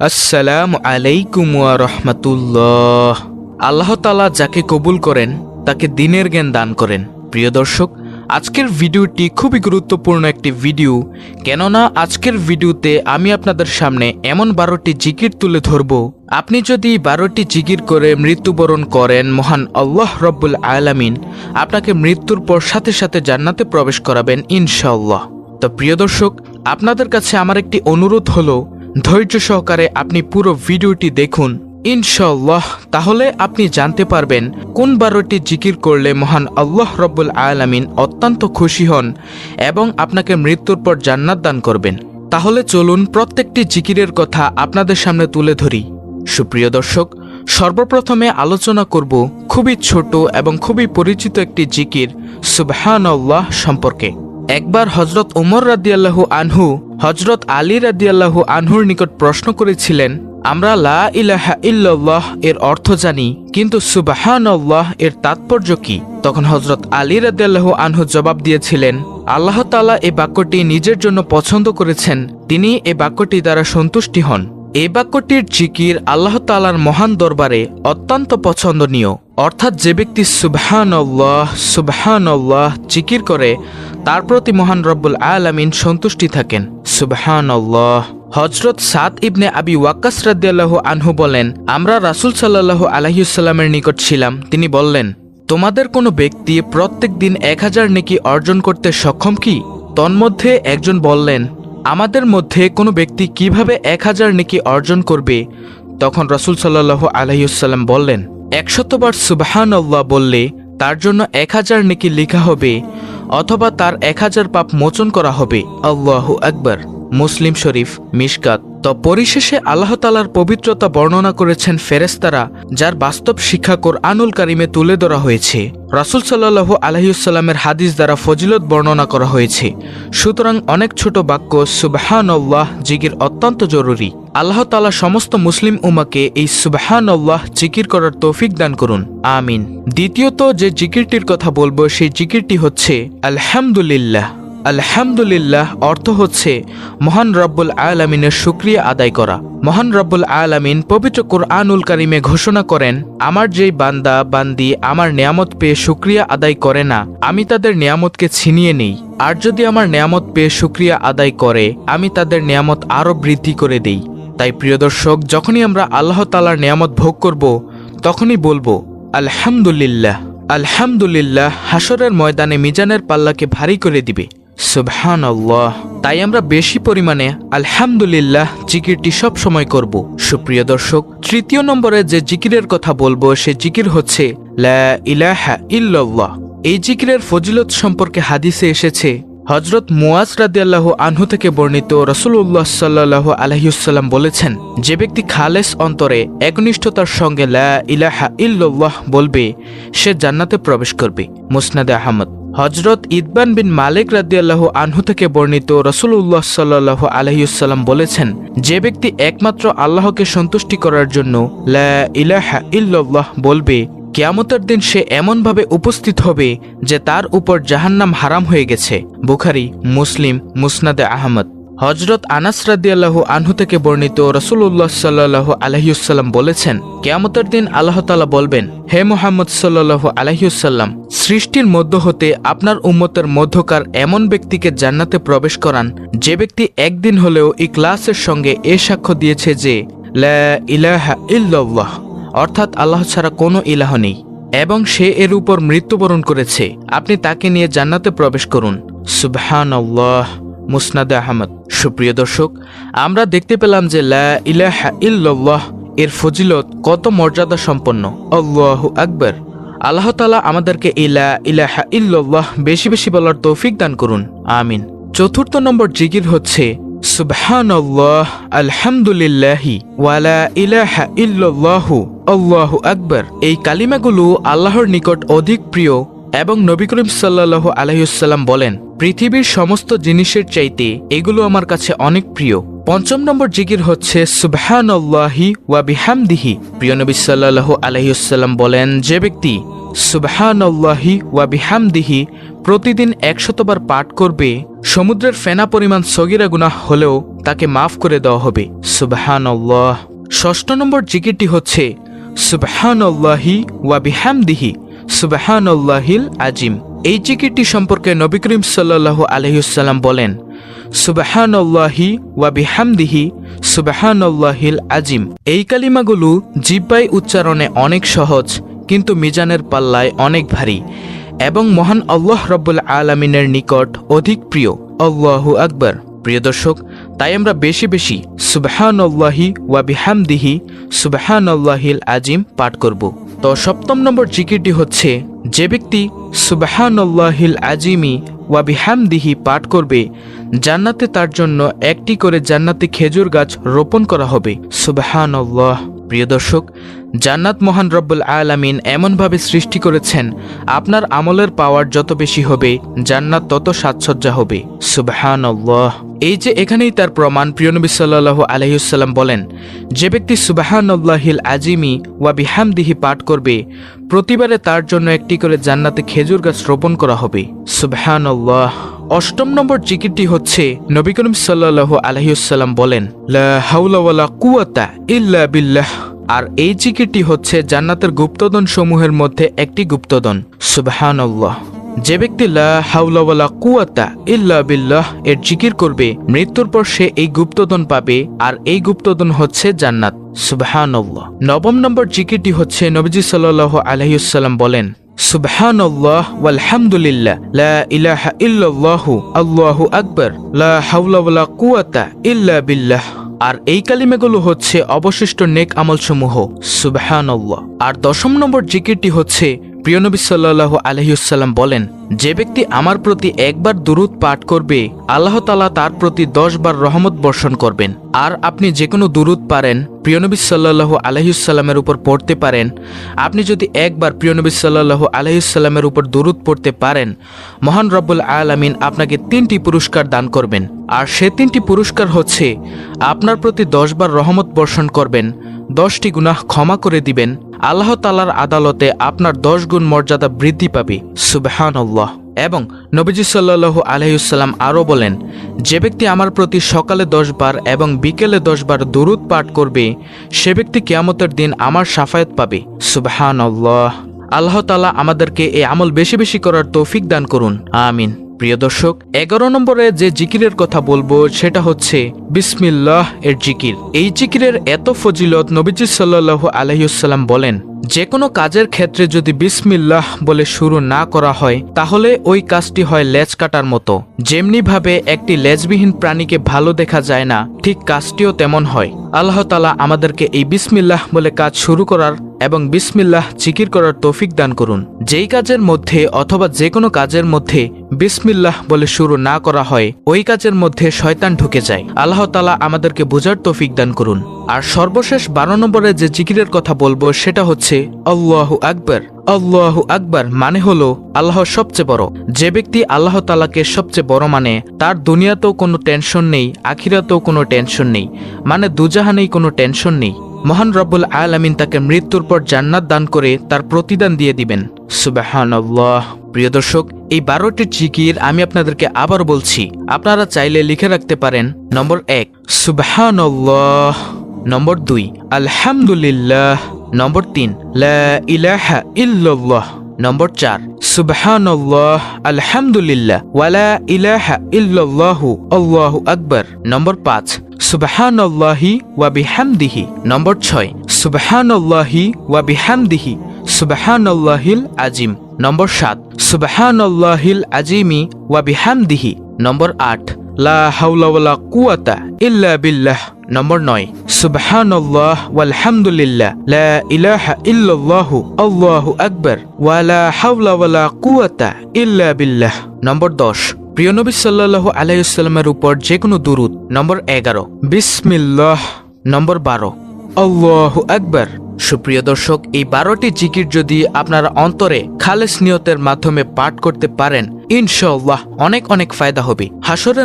আসসালামু আলাইকুম ওয়া রাহমাতুল্লাহ। আল্লাহ তাআলা যাকে কবুল করেন তাকে দ্বীনের জ্ঞান দান করেন। প্রিয় দর্শক, আজকের ভিডিওটি খুবই গুরুত্বপূর্ণ একটি ভিডিও, কেননা আজকের ভিডিওতে আমি আপনাদের সামনে এমন 12টি জিকির তুলে ধরব। আপনি যদি 12টি জিকির করে মৃত্যুবরণ করেন, মহান আল্লাহ রব্বুল আলামিন আপনাকে মৃত্যুর পর সাথে সাথে জান্নাতে প্রবেশ করাবেন ইনশাআল্লাহ। তো প্রিয় দর্শক, আপনাদের কাছে আমার একটি অনুরোধ হলো, ধৈর্য সহকারে আপনি পুরো ভিডিওটি দেখুন ইনশাআল্লাহ, তাহলে আপনি জানতে পারবেন কোন 12টি জিকির করলে মহান আল্লাহ রব্বুল আলামিন অত্যন্ত খুশি হন এবং আপনাকে মৃত্যুর পর জান্নাত দান করবেন। তাহলে চলুন প্রত্যেকটি জিকিরের কথা আপনাদের সামনে তুলে ধরি। সুপ্রিয় দর্শক, সর্বপ্রথমে আলোচনা করব খুবই ছোট এবং খুবই পরিচিত একটি জিকির সুবহানাল্লাহ সম্পর্কে। একবার হযরত ওমর রাদিয়াল্লাহু আনহু হযরত আলী রাদিয়াল্লাহু আনহুর নিকট প্রশ্ন করেছিলেন, আমরা লা ইলাহা ইল্লাল্লাহ এর অর্থ জানি, কিন্তু সুবহানাল্লাহ এর তাৎপর্য কি? তখন হযরত আলী রাদিয়াল্লাহু আনহু জবাব দিয়েছিলেন, আল্লাহ তাআলা এই বাক্যটি নিজের জন্য পছন্দ করেছেন, তিনি এই বাক্যটি দ্বারা সন্তুষ্টি হন। এই বাক্যটির জিকির আল্লাহ তাআলার মহান দরবারে অত্যন্ত পছন্দনীয়। অর্থাৎ যে ব্যক্তি সুবহানাল্লাহ সুবহানাল্লাহ জিকির করে তার প্রতি মহান রব্বুল আলামিন সন্তুষ্টি থাকেন। সুবহানাল্লাহ। হযরত সাদ ইবনে আবি ওয়াক্কাস রাদিয়াল্লাহু আনহু বলেন, আমরা রাসূল সাল্লাল্লাহু আলাইহি ওয়াসাল্লামের নিকট ছিলাম। তিনি বললেন, তোমাদের কোনো ব্যক্তি প্রত্যেক দিন 1000 নেকি অর্জন করতে সক্ষম কি? তন্মধ্যে একজন বললেন, আমাদের মধ্যে কোনো ব্যক্তি কিভাবে 1000 নেকি অর্জন করবে? তখন রাসূল সাল্লাল্লাহু আলাইহি ওয়াসাল্লাম বললেন, 100 বার সুবহানাল্লাহ বললে তার জন্য 1000 নেকি লেখা হবে, অথবা তার 1000 পাপ মোচন করা হবে। আল্লাহু আকবার। মুসলিম শরীফ, মিশকাত। তো পরিশেষে আল্লাহ তাআলার পবিত্রতা বর্ণনা করেছেন ফেরেশতারা, যার বাস্তব শিক্ষা কোরআনুল কারিমে তুলে ধরা হয়েছে। রাসূল সাল্লাল্লাহু আলাইহি ওয়াসাল্লামের হাদিস দ্বারা ফজিলত বর্ণনা করা হয়েছে। সুতরাং অনেক ছোট বাক্য সুবহানাল্লাহ জিকির অত্যন্ত জরুরি। আল্লাহ তাআলা সমস্ত মুসলিম উম্মাহকে এই সুবহানাল্লাহ জিকির করার তৌফিক দান করুন, আমিন। দ্বিতীয়ত যে জিকিরটির কথা বলবো সেই জিকিরটি হচ্ছে আলহামদুলিল্লাহ। আলহামদুলিল্লাহ অর্থ হচ্ছে মহান রব্বুল আলামিনের শুকরিয়া আদায় করা। মহান রব্বুল আলামিন পবিত্র কোরআনুল কারিমে ঘোষণা করেন, আমার যেই বান্দা বান্দি আমার নেয়ামত পেয়ে শুকরিয়া আদায় করে না, আমি তাদের নেয়ামতকে ছিনিয়ে নেই। আর যদি আমার নেয়ামত পেয়ে শুকরিয়া আদায় করে, আমি তাদের নেয়ামত আরও বৃদ্ধি করে দেই। তাই প্রিয় দর্শক, যখনই আমরা আল্লাহ তাআলার নেয়ামত ভোগ করব, তখনই বলবো আলহামদুলিল্লাহ। আলহামদুলিল্লাহ হাসরের ময়দানে মিজানের পাল্লাকে ভারী করে দিবে। সুবহানাল্লাহ। তাই আমরা বেশি পরিমাণে আলহামদুলিল্লাহ জিকিরটি সব সময় করব। সুপ্রিয় দর্শক, তৃতীয় নম্বরে যে জিকিরের কথা বলবো সে জিকির হচ্ছে লা ইলাহা ইল্লাল্লাহ। এই জিকিরের ফজিলত সম্পর্কে হাদিসে এসেছে। হযরত মুয়াজ রাদিয়াল্লাহু আনহু থেকে বর্ণিত, রাসূলুল্লাহ সাল্লাল্লাহু আলাইহি ওয়াসাল্লাম বলেছেন, যে ব্যক্তি খালেস অন্তরে একনিষ্ঠতার সঙ্গে লা ইলাহা ইল্লাল্লাহ বলবে, সে জান্নাতে প্রবেশ করবে। মুসনাদে আহমদ। হযরত ইতবান বিন মালিক রাদিয়াল্লাহু আনহু থেকে বর্ণিত, রাসূলুল্লাহ সাল্লাল্লাহু আলাইহি ওয়াসাল্লাম বলেছেন, যে ব্যক্তি একমাত্র আল্লাহকে সন্তুষ্টি করার জন্য লা ইলাহা ইল্লাল্লাহ বলবে, কিয়ামতের দিন সে এমনভাবে উপস্থিত হবে যে তার উপর জাহান্নাম হারাম হয়ে গেছে। বুখারী, মুসলিম, মুসনাদে আহমদ। হযরত আনাস রাদিয়াল্লাহু আনহু থেকে বর্ণিত, রাসূলুল্লাহ সাল্লাল্লাহু আলাইহি ওয়াসাল্লাম বলেছেন, কিয়ামতের দিন আল্লাহ তাআলা বলবেন, হে মুহাম্মদ সাল্লাল্লাহু আলাইহি ওয়াসাল্লাম, সৃষ্টির মধ্য হতে আপনার উম্মতের মধ্যকার এমন ব্যক্তিকে জান্নাতে প্রবেশ করান যে ব্যক্তি একদিন হলেও ইখলাসের সঙ্গে এ সাক্ষ্য দিয়েছে যে লা ইলাহা ইল্লাল্লাহ, অর্থাৎ আল্লাহ ছাড়া কোনো ইলাহ নেই, এবং সে এর উপর মৃত্যুবরণ করেছে। আপনি তাকে নিয়ে জান্নাতে প্রবেশ করুন। সুবহানাল্লাহ। মুসনাদে আহমদ। সুপ্রিয় দর্শক, আমরা দেখতে পেলাম যে লা ইলাহা ইল্লাল্লাহ এর ফজিলত কত মর্যাদা সম্পন্ন। আল্লাহু আকবার। আল্লাহ তাআলা আমাদেরকে এই লা ইলাহা ইল্লাল্লাহ বেশি বেশি বলার তৌফিক দান করুন, আমিন। চতুর্থ নম্বর জিকির হচ্ছে সুবহানাল্লাহ, আলহামদুলিল্লাহি ওয়া লা ইলাহা ইল্লাল্লাহু আল্লাহু আকবার। এই কালিমাগুলো আল্লাহর নিকট অধিক প্রিয় এবং নবী করিম সাল্লাল্লাহু আলাইহি ওয়াসাল্লাম বলেন, পৃথিবীর সমস্ত জিনিসের চাইতে এগুলো আমার কাছে অনেক প্রিয়। পঞ্চম নম্বর জিকির হচ্ছে সুবহানাল্লাহি ওয়া বিহামদিহি। প্রিয় নবী সাল্লাল্লাহু আলাইহি ওয়াসাল্লাম বলেন, যে ব্যক্তি সুবহানাল্লাহি ওয়া বিহামদিহি প্রতিদিন 100 বার পাঠ করবে, সমুদ্রের ফেনা পরিমাণ সগীরা গুনাহ হলেও তাকে মাফ করে দেওয়া হবে। সুবহানাল্লাহ। 6 নম্বর জিকিরটি হচ্ছে সুবহানাল্লাহি ওয়া বিহামদিহি সুবহানাল্লাহিল আজিম। এই জিকিরটি সম্পর্কে নবী করিম সাল্লাল্লাহু আলাইহি ওয়াসাল্লাম বলেন, সুবহানাল্লাহি ওয়া বিহামদিহি সুবহানাল্লাহিল আজিম। এই কালিমাগুলো জিহ্বায় উচ্চারণে অনেক সহজ, কিন্তু মিজানের পাল্লায় অনেক ভারী এবং মহান আল্লাহ রাব্বুল আলামিনের নিকট অধিক প্রিয়। আল্লাহু আকবার। প্রিয় দর্শক, তাই আমরা বেশি বেশি সুবহানাল্লাহি ওয়া বিহামদিহি সুবহানাল্লাহিল আজিম পাঠ করব। তো 7 নম্বর জিকিরটি হচ্ছে, যে ব্যক্তি সুবহানাল্লাহিল আজিমি ওয়া বিহামদিহি পাঠ করবে, জান্নাতে তার জন্য একটি করে জান্নাতি খেজুর গাছ রোপণ করা হবে। সুবহানাল্লাহ। প্রিয় দর্শক, জান্নাত মহান রব্বুল আলামিন এমনভাবে সৃষ্টি করেছেন, আপনার আমলের পাওয়ার যত বেশি হবে জান্নাত তত সাজসজ্জা হবে। সুবহানাল্লাহ। এই যে এখানেই তার প্রমাণ। প্রিয় নবী সাল্লাল্লাহু আলাইহি ওয়াসাল্লাম বলেন, যে ব্যক্তি সুবহানাল্লাহিল আজিমি ওয়া বিহামদিহি পাঠ করবে, প্রতিবারে তার জন্য একটি করে জান্নাতে খেজুর গাছ রোপণ করা হবে। সুবহানাল্লাহ। 8 নম্বর জিকিরটি হচ্ছে, নবী করিম সাল্লাল্লাহু আলাইহি ওয়াসাল্লাম বলেন, লা হাওলা ওয়ালা কুওয়াতা ইল্লা বিল্লাহ। আর এই জিকিরটি হচ্ছে জান্নাতের গুপ্তধন সমূহের মধ্যে একটি গুপ্তধন। সুবহানাল্লাহ। যে ব্যক্তি লা হাওলা ওয়ালা কুওয়াতা ইল্লা বিল্লাহ এর জিকির করবে, মৃত্যুর পর সে এই গুপ্তধন পাবে, আর এই গুপ্তধন হচ্ছে জান্নাত। সুবহানাল্লাহ। 9 নম্বর জিকিরটি হচ্ছে, নবীজি সাল্লাল্লাহু আলাইহি ওয়াসাল্লাম বলেন, সুবহানাল্লাহ ওয়ালহামদুলিল্লাহ লা ইলাহা ইল্লাল্লাহু আল্লাহু আকবার লা হাওলা ওয়ালা কুওয়াতা ইল্লা বিল্লাহ। আর এই কালিমাগুলো হচ্ছে অবশিষ্ট নেক আমলসমূহ। সুবহানাল্লাহ। আর 10 নম্বর জিকিরটি হচ্ছে, প্রিয় নবী সাল্লাল্লাহু আলাইহি ওয়াসাল্লাম বলেন, যে ব্যক্তি আমার প্রতি একবার দুরূদ পাঠ করবে, আল্লাহ তাআলা তার প্রতি 10 বার রহমত বর্ষণ করবেন। আর আপনি যে কোনো দুরূদ পারেন, প্রিয় নবী সাল্লাল্লাহু আলাইহি ওয়াসাল্লামের উপর পড়তে পারেন। আপনি যদি একবার প্রিয় নবী সাল্লাল্লাহু আলাইহি ওয়াসাল্লামের উপর দুরূদ পড়তে পারেন, মহান রব্বুল আলামিন আপনাকে 3টি পুরস্কার দান করবেন। আর সে 3টি পুরস্কার হচ্ছে, আপনার প্রতি 10 বার রহমত বর্ষণ করবেন, 10টি গুনাহ ক্ষমা করে দিবেন, আল্লাহ তাআলার আদালতে আপনার 10 গুণ মর্যাদা বৃদ্ধি পাবে। সুবহানাল্লাহ। এবং নবীজি সাল্লাল্লাহু আলাইহি ওয়াসাল্লাম আরও বলেন, যে ব্যক্তি আমার প্রতি সকালে 10 বার এবং বিকেলে 10 বার দুরূদ পাঠ করবে, সে ব্যক্তি কিয়ামতের দিন আমার শাফায়াত পাবে। সুবহানাল্লাহ। আল্লাহ তাআলা আমাদেরকে এই আমল বেশি বেশি করার তৌফিক দান করুন। আমিন। প্রিয় দর্শক, 11 নম্বরে যে জিকিরের কথা বলবো সেটা হচ্ছে বিসমিল্লাহ এর জিকির। এই জিকিরের এত ফজিলত, নবীজি সাল্লাল্লাহু আলাইহি ওয়াসাল্লাম বলেন, যে কোনো কাজের ক্ষেত্রে যদি বিসমিল্লাহ বলে শুরু না করা হয়, তাহলে ওই কাজটি হয় লেজ কাটার মতো। যেমনি ভাবে একটি লেজবিহীন প্রাণীকে ভালো দেখা যায় না, ঠিক কাজটিও তেমন হয়। আল্লাহ তাআলা আমাদেরকে এই বিসমিল্লাহ বলে কাজ শুরু করার এবং বিসমিল্লাহ জিকির করার তৌফিক দান করুন। যেই কাজের মধ্যে অথবা যে কোনো কাজের মধ্যে বিসমিল্লাহ বলে শুরু না করা হয়, ওই কাজের মধ্যে শয়তান ঢুকে যায়। আল্লাহ তাআলা আমাদেরকে বোঝার তৌফিক দান করুন। আর সর্বশেষ 12 নম্বরে যে জিকিরের কথা বলবো সেটা হচ্ছে আল্লাহু আকবার। আল্লাহু আকবার মানে হলো আল্লাহ সবচেয়ে বড়। যে ব্যক্তি আল্লাহ তাআলাকে সবচেয়ে বড় মানে, তার দুনিয়াতেও কোনো টেনশন নেই, আখিরাতেও কোনো টেনশন নেই, মানে দুজাহানেই কোনো টেনশন নেই। মহান রব্বুল আলামিন তাকে মৃত্যুর পর জান্নাত দান করে তার প্রতিদান দিয়ে দিবেন। সুবহানাল্লাহ। প্রিয় দর্শক, এই 12টি জিকির আমি আপনাদেরকে আবার বলছি, আপনারা চাইলে লিখে রাখতে পারেন। নম্বর 1 সুবহানাল্লাহ, নম্বর 2 আলহামদুলিল্লাহ, নম্বর 3 লা ইলাহা ইল্লাল্লাহ, নম্বর 4 সুবহানাল্লাহ আলহামদুলিল্লাহ ওয়ালা ইলাহা ইল্লাল্লাহু আল্লাহু আকবার, নম্বর 5 সুবহানাল্লাহি ওয়া বিহামদিহি, নম্বর 6 সুবহানাল্লাহি ওয়া বিহামদিহি সুবহানাল্লাহিল আজিম, নম্বর 7 সুবহানাল্লাহিল আজিমি ওয়া বিহামদিহি, নম্বর 8 লা হাওলা ওয়ালা কুওয়াতা ইল্লা বিল্লাহ, নম্বর 9 সুবহানাল্লাহ ওয়ালহামদুলিল্লাহ লা ইলাহা ইল্লাল্লাহু আল্লাহু আকবার ওয়ালা হাওলা ওয়ালা কুওয়াতা ইল্লা বিল্লাহ, নম্বর 10 প্রিয় নবী সাল্লাল্লাহু আলাইহি ওয়াসাল্লামের উপর যে কোনো দুরূদ, নম্বর 11 বিসমিল্লাহ, নম্বর 12 আল্লাহু আকবার। সুপ্রিয় দর্শক, এই 12টি জিকির যদি আপনারা অন্তরে খালেস নিয়তের মাধ্যমে পাঠ করতে পারেন, ইনশাআল্লাহ অনেক অনেক ফায়দা হবে। হাসরের